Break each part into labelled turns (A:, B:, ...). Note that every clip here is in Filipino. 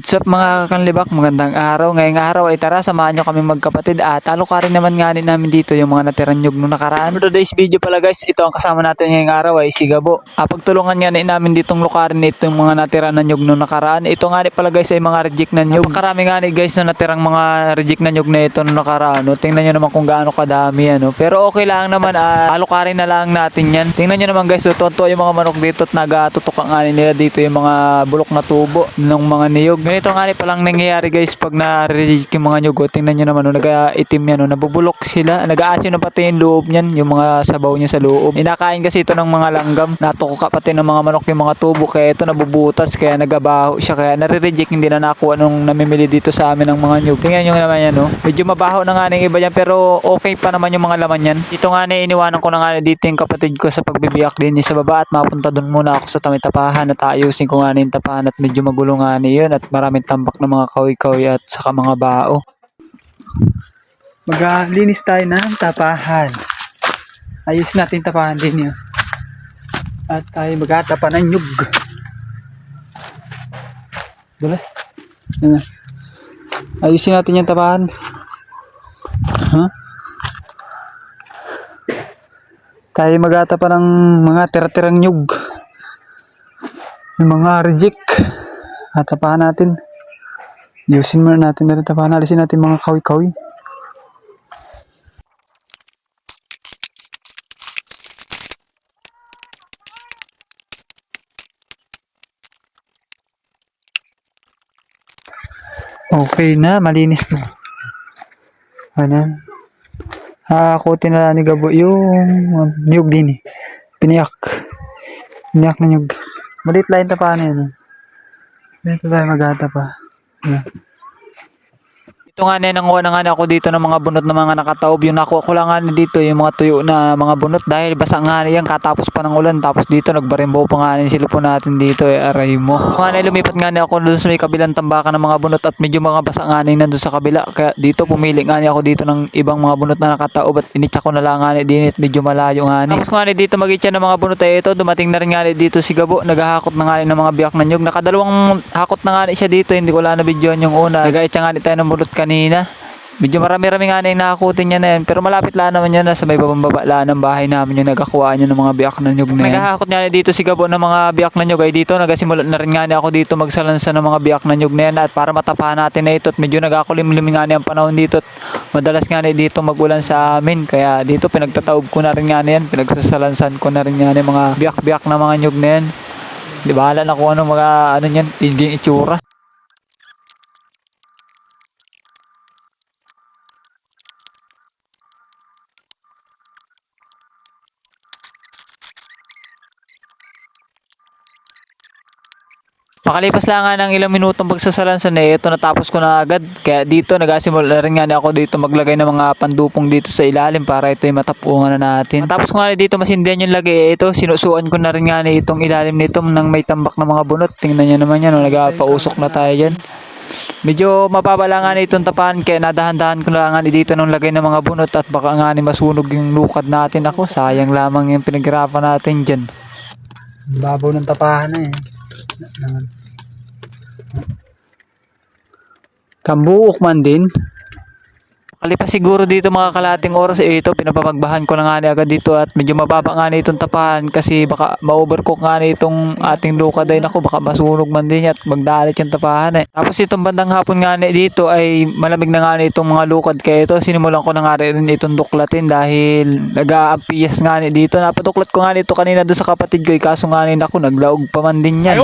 A: What's up mga kanlibak, magandang araw. Ngayong araw ay tara, samahan nyo kami magkapatid at talukarin naman nga namin dito yung mga natirang nyug nung nakaraan. For today's video pala guys, ito ang kasama natin ngayong araw ay si Gabo. Pagtulungan nga namin ditong lukarin ito yung mga natira na nyug nung nakaraan. Ito nga pala guys ay mga reject na nyug. Napakarami nga guys na natirang mga reject na nyug na ito nung nakaraan. Tingnan nyo naman kung gaano kadami ano. Pero okay lang naman, talukarin na lang natin yan. Tingnan nyo naman guys, tuto yung mga manok dito at nagatutok ang nila dito yung mga bulok na tubo ng mga niyog. Ganito nga palang nangyayari guys pag na-reject yung mga nyug. Tingnan nyo naman, nag-itim yan, nabubulok sila. Nag-aasin na pati yung loob niyan, yung mga sabaw niya sa loob. Inakain kasi ito ng mga langgam. Natuko pati ng mga manok yung mga tubo. Kaya ito nabubutas, kaya nagabaho siya. Kaya nare-reject, hindi na nakuha nung namimili dito sa amin ng mga nyug. Tingnan nyo naman yan, medyo mabaho na nga ng iba yan, pero okay pa naman yung mga laman yan. Ito nga iniwanan ko na nga dito yung kapatid ko sa pagbibiyak din sa baba at mapunta dun muna ako sa tapahan at ayusin ko nga yung tapahan at medyo magulo nga yun at maraming tambak ng mga kawi-kawi at saka mga bao. Maglinis tayo ng tapahan. Ayusin natin tapahan din yun. At tayo magtatapa ng nyug. Dulas. Ayusin natin yung tapahan. Tayo magtatapa ng mga tira-tirang nyug. Yung mga reject. At tapahan natin. Ayusin muna natin na rin tapahan. Alisin natin mga kawi-kawi. Okay na, malinis na. Ayan. Hakutin na lang ni Gabo yung niyog din Piniyak. Piniyak na niyog. Maliit lang yung tapahan yan. Dito tayo magtatapa. Ayan. Ito nga nanguha na nga ako dito ng mga bunot na mga nakataob. Yung nakuha ko lang nga dito yung mga tuyo na mga bunot dahil basa nga yan katapos pa ng ulan. Tapos dito nagbarimbo pa nga silupon natin dito aray mo. Nga lumipat nga ako doon sa may kabilang tambakan ng mga bunot at medyo mga basa nga nandun sa kabila. Kaya dito pumili nga ako dito ng ibang mga bunot na nakataob at initsa ko na lang nga din at medyo malayo nga Tapos nga dito mag-itsa ng mga bunot ay ito. Dumating na rin nga dito si Gabo. Naghahakot na nga ng mga biyak na nyug. Nakadalawang hakot na nga siya dito. Hindi ko lang na video yung una. Nag-itsa nga tayo ng bunot kanina. Medyo marami-rami nga yung nakakutin niya na yan. Pero malapit lang naman yan sa may bababa lang ng bahay namin yung nagkakuha niya ng mga biyak na nyug na yan. Naghahakot nga dito si Gabo ng mga biyak na nyug ay dito. Nagasimulat na rin nga ako dito magsalansa ng mga biyak na nyug na yan. At para matapahan natin na ito at medyo nagkakulim-lim nga ang panahon dito. At madalas nga dito magulan sa amin. Kaya dito pinagtataob ko na rin nga yan. Pinagsasalansan ko na rin nga yung mga biyak-biyak na mga nyug na yan. Di bahala na kung ano mga ano yan, hindi itsura. Makalipas lang nga ng ilang minutong pagsasalansan ito natapos ko na agad. Kaya dito nagasimula rin nga ako dito maglagay ng mga pandupong dito sa ilalim para ito ay matapungan na natin. Tapos ko nga dito masindihan yung lagay. Ito sinusuan ko na rin nga itong ilalim nito nang may tambak ng mga bunot. Tingnan nyo naman yan, nagpausok na tayo dyan. Medyo mababa lang nga itong tapahan kaya nadahan-dahan ko na nga dito nung lagay ng mga bunot at baka nga masunog yung lukad natin. Ako sayang lamang yung pinaghirapan natin dyan. Babaw ng tapahan na eh. Tambuok man din. Kalipas siguro dito mga kalating oras ito pinapapagbahan ko na nga agad dito at medyo mababa nga itong tapahan kasi baka ma-overcook nga itong ating lukad ay nako baka masunog man din at magdalit yung tapahan Tapos itong bandang hapon nga dito ay malamig na nga itong mga lukad kaya ito sinimulan ko na nga rin itong duklatin dahil nag-aampiyas nga dito. Napaduklat ko nga ito kanina doon sa kapatid ko kaso nga ako naglaog pa man din yan.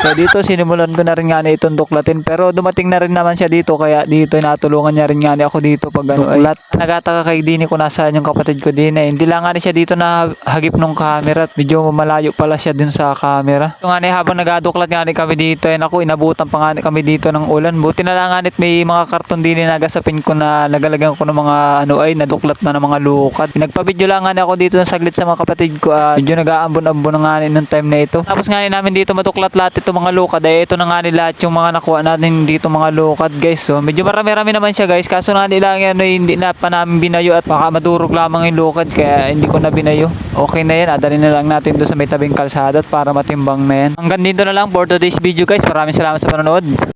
A: Kaya dito sinimulan ko na rin nga itong duklatin pero dumating na rin naman siya dito kaya dito natulungan niya rin nga ako dito pag duklat. Nagataka kay Dini kung nasaan yung kapatid ko din hindi lang nga siya dito na hagip nung camera at medyo malayo pala siya dun sa camera. So nga habang nagaduklat nga kami dito ako inabutan pa nga kami dito ng ulan. Buti na lang nga may mga karton din na nagasapin ko na nagalagyan ko ng mga naduklat na ng mga lukad. Nagpa-video lang nga ako dito ng saglit sa mga kapatid ko medyo nag-aambon-ambon nga nung time na ito. Tapos nga namin dito maduklat lahat ito mga lukad, ito na nga nila at yung mga nakuha natin dito mga lukad guys. So medyo marami-rami naman siya guys, kaso na nila yan hindi na pa namin binayo at baka madurog lamang yung lukad kaya hindi ko na binayo. Okay na yan, adalhin na lang natin doon sa may tabing kalsada para matimbang na yan. Hanggang dito na lang for today's video guys, maraming salamat sa panonood.